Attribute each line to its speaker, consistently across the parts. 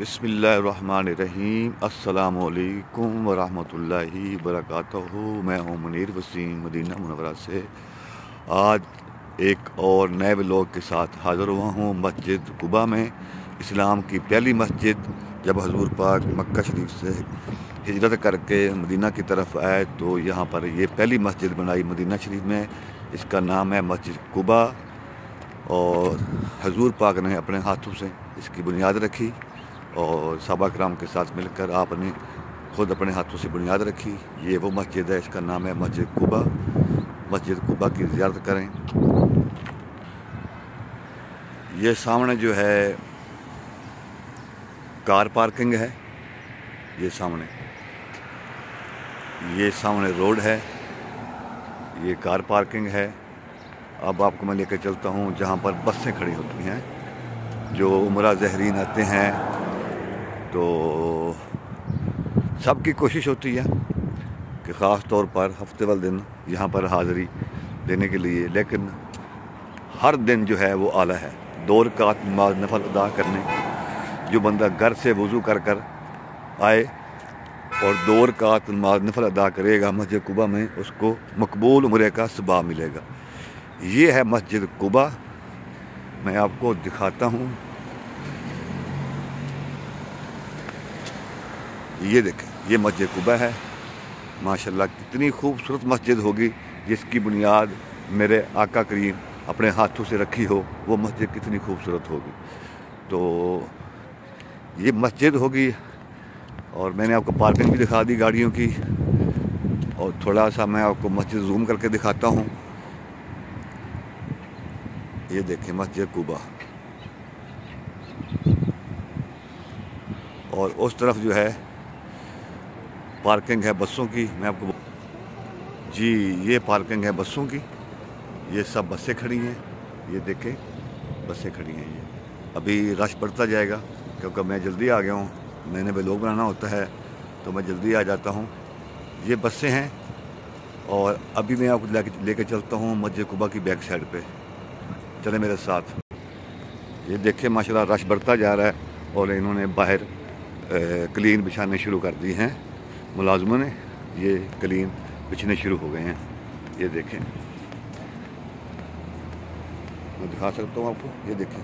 Speaker 1: बिस्मिल्लाहिर्रहमानिर्रहीम अस्सलामुअलैकुम वरहमतुल्लाहि वबरकातुहू। मैं हूँ मुनीर वसीम मदीना मुनव्वरा से। आज एक और नए व्लॉग के साथ हाज़िर हुआ हूँ मस्जिद कुबा में। इस्लाम की पहली मस्जिद जब हजूर पाक मक्का शरीफ से हिजरत करके मदीना की तरफ आए तो यहाँ पर ये पहली मस्जिद बनाई मदीना शरीफ में। इसका नाम है मस्जिद कुबा और हजूर पाक ने अपने हाथों से इसकी बुनियाद रखी और सहाबा कराम के साथ मिलकर आपने खुद अपने हाथों से बुनियाद रखी। ये वो मस्जिद है, इसका नाम है मस्जिद कुबा। मस्जिद कुबा की ज़ियारत करें। ये सामने जो है कार पार्किंग है, ये सामने रोड है, ये कार पार्किंग है। अब आपको मैं लेकर चलता हूँ जहाँ पर बसें खड़ी होती हैं। जो उमरा ज़ाहिरीन आते हैं तो सबकी कोशिश होती है कि ख़ास तौर पर हफ्ते वाले दिन यहाँ पर हाज़िरी देने के लिए, लेकिन हर दिन जो है वो आला है। 2 रकात नमाज नफल अदा करने जो बंदा घर से वज़ू कर आए और 2 रकात नमाज नफल अदा करेगा मस्जिद कुबा में, उसको मकबूल उम्रे का सवाब मिलेगा। ये है मस्जिद कुबा। मैं आपको दिखाता हूँ, ये देखें, ये मस्जिद कुबा है। माशाल्लाह कितनी खूबसूरत मस्जिद होगी जिसकी बुनियाद मेरे आका करीम अपने हाथों से रखी हो, वो मस्जिद कितनी खूबसूरत होगी। तो ये मस्जिद होगी और मैंने आपको पार्किंग भी दिखा दी गाड़ियों की। और थोड़ा सा मैं आपको मस्जिद जूम करके दिखाता हूँ। ये देखें मस्जिद कुबा, और उस तरफ जो है पार्किंग है बसों की। मैं आपको जी, ये पार्किंग है बसों की। ये सब बसें खड़ी हैं, ये देखें बसें खड़ी हैं। ये अभी रश बढ़ता जाएगा क्योंकि मैं जल्दी आ गया हूँ। मैंने व्लॉग बनाना होता है तो मैं जल्दी आ जाता हूँ। ये बसें हैं और अभी मैं आपको लेकर चलता हूँ मस्जिद कुबा की बैक साइड पे। चले मेरे साथ। ये देखें माशाल्लाह रश बढ़ता जा रहा है और इन्होंने बाहर क्लीन बिछाने शुरू कर दी हैं। मुलाजमों ने ये क्लीन बिछने शुरू हो गए हैं। ये देखें, मैं दिखा सकता हूँ आपको। ये देखें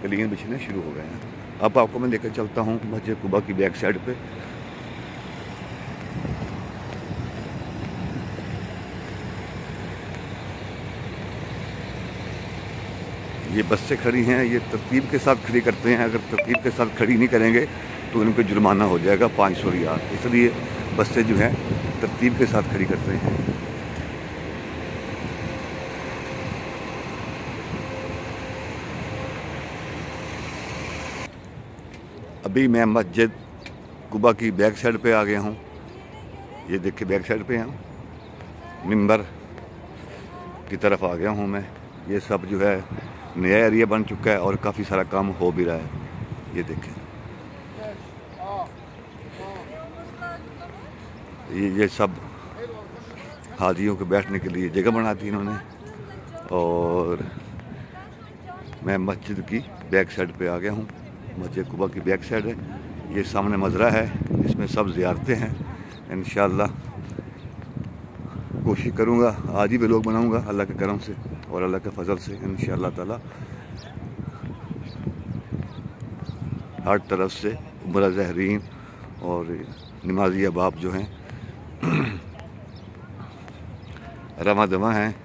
Speaker 1: क्लीन बिछने शुरू हो गए हैं। अब आपको मैं लेकर चलता हूँ मस्जिद कुबा की बैक साइड पे। ये बसें खड़ी हैं, ये तरतीब के साथ खड़ी करते हैं। अगर तरतीब के साथ खड़ी नहीं करेंगे तो इनको जुर्माना हो जाएगा 500 रियाल। इसलिए बसें जो हैं तरतीब के साथ खड़ी करते हैं। अभी मैं मस्जिद कुबा की बैक साइड पे आ गया हूँ। ये देखिए बैक साइड पे हम मिंबर की तरफ आ गया हूँ मैं। ये सब जो है नया एरिया बन चुका है और काफ़ी सारा काम हो भी रहा है। ये देखें, ये सब हाजियों के बैठने के लिए जगह बना दी इन्होंने। और मैं मस्जिद की बैक साइड पे आ गया हूँ। मस्जिद कुबा की बैक साइड है। ये सामने मज़रा है, इसमें सब ज़ियारतें हैं। इंशाअल्लाह कोशिश करूँगा आज ही व्लॉग बनाऊँगा अल्लाह के करम से और अल्लाह के फजल से इंशाअल्लाह ताला। हर तरफ से उमरा ज़ाहिरीन और नमाजी अहबाब जो हैं रमा दमा हैं।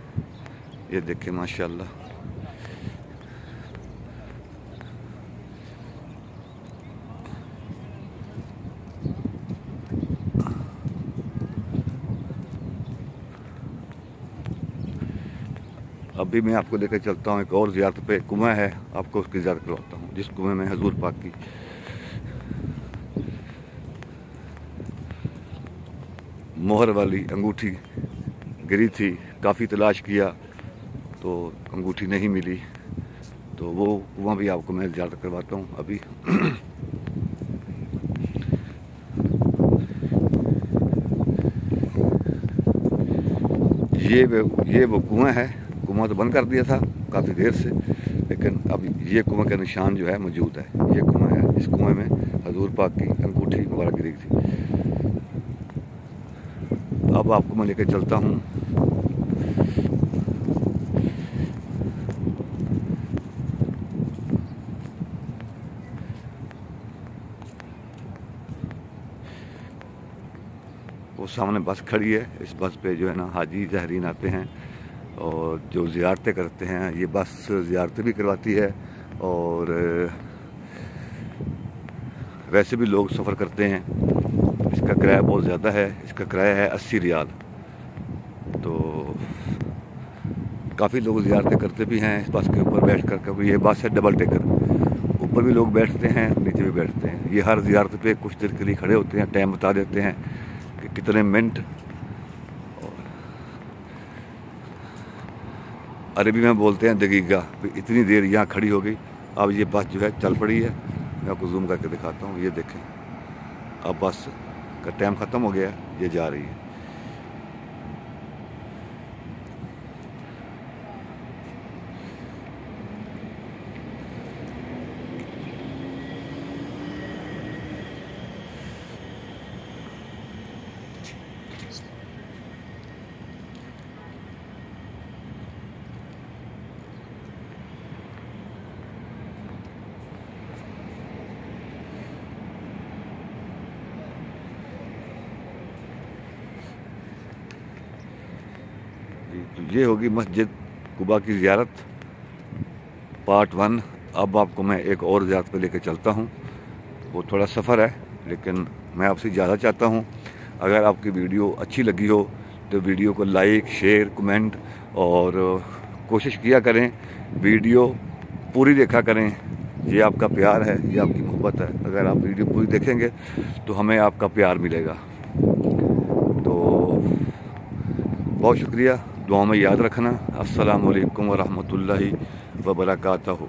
Speaker 1: ये देखें माशाअल्लाह। अभी मैं आपको लेकर चलता हूँ एक और ज़ियारत पे। कुआं है, आपको उसकी ज़ियारत करवाता हूँ जिस कुएं में हजूर पाक की मोहर वाली अंगूठी गिरी थी। काफ़ी तलाश किया तो अंगूठी नहीं मिली, तो वो कुआं भी आपको मैं ज़ियारत करवाता हूँ अभी। ये वो कुआं है। कुआं तो बंद कर दिया था काफ़ी देर से, लेकिन अब ये कुआं का निशान जो है मौजूद है। ये कुआं है, इस कुएं में हजूर पाक की अंगूठी मुबारक गिरी थी। अब आपको मैं लेकर चलता हूँ वो सामने बस खड़ी है। इस बस पे जो है ना हाजी ज़ाहिरीन आते हैं और जो ज़ियारतें करते हैं। ये बस ज़ियारतें भी करवाती है और वैसे भी लोग सफ़र करते हैं। इसका किराया बहुत ज़्यादा है, इसका किराया है 80 रियाल। तो काफ़ी लोग ज़ियारतें करते भी हैं इस बस के ऊपर बैठ कर, क्योंकि ये बस है डबल डेकर। ऊपर भी लोग बैठते हैं, नीचे भी बैठते हैं। ये हर ज़ियारत पे कुछ देर के लिए खड़े होते हैं, टाइम बता देते हैं कि कितने मिनट। और अरबी में बोलते हैं दकीका, इतनी देर यहाँ खड़ी हो गई। अब ये बस जो है चल पड़ी है। मैं आपको जूम करके दिखाता हूँ। ये देखें, अब बस का टाइम ख़त्म हो गया, ये जा रही है। तो ये होगी मस्जिद कुबा की ज़ियारत पार्ट 1। अब आपको मैं एक और ज़ियारत पे लेकर चलता हूँ। वो थोड़ा सफ़र है, लेकिन मैं आपसे ज़्यादा चाहता हूँ अगर आपकी वीडियो अच्छी लगी हो तो वीडियो को लाइक, शेयर, कमेंट और कोशिश किया करें वीडियो पूरी देखा करें। ये आपका प्यार है, ये आपकी मोहब्बत है। अगर आप वीडियो पूरी देखेंगे तो हमें आपका प्यार मिलेगा। तो बहुत शुक्रिया, दुआ में याद रखना। अस्सलामु अलैकुम व रहमतुल्लाहि व बरकातहू।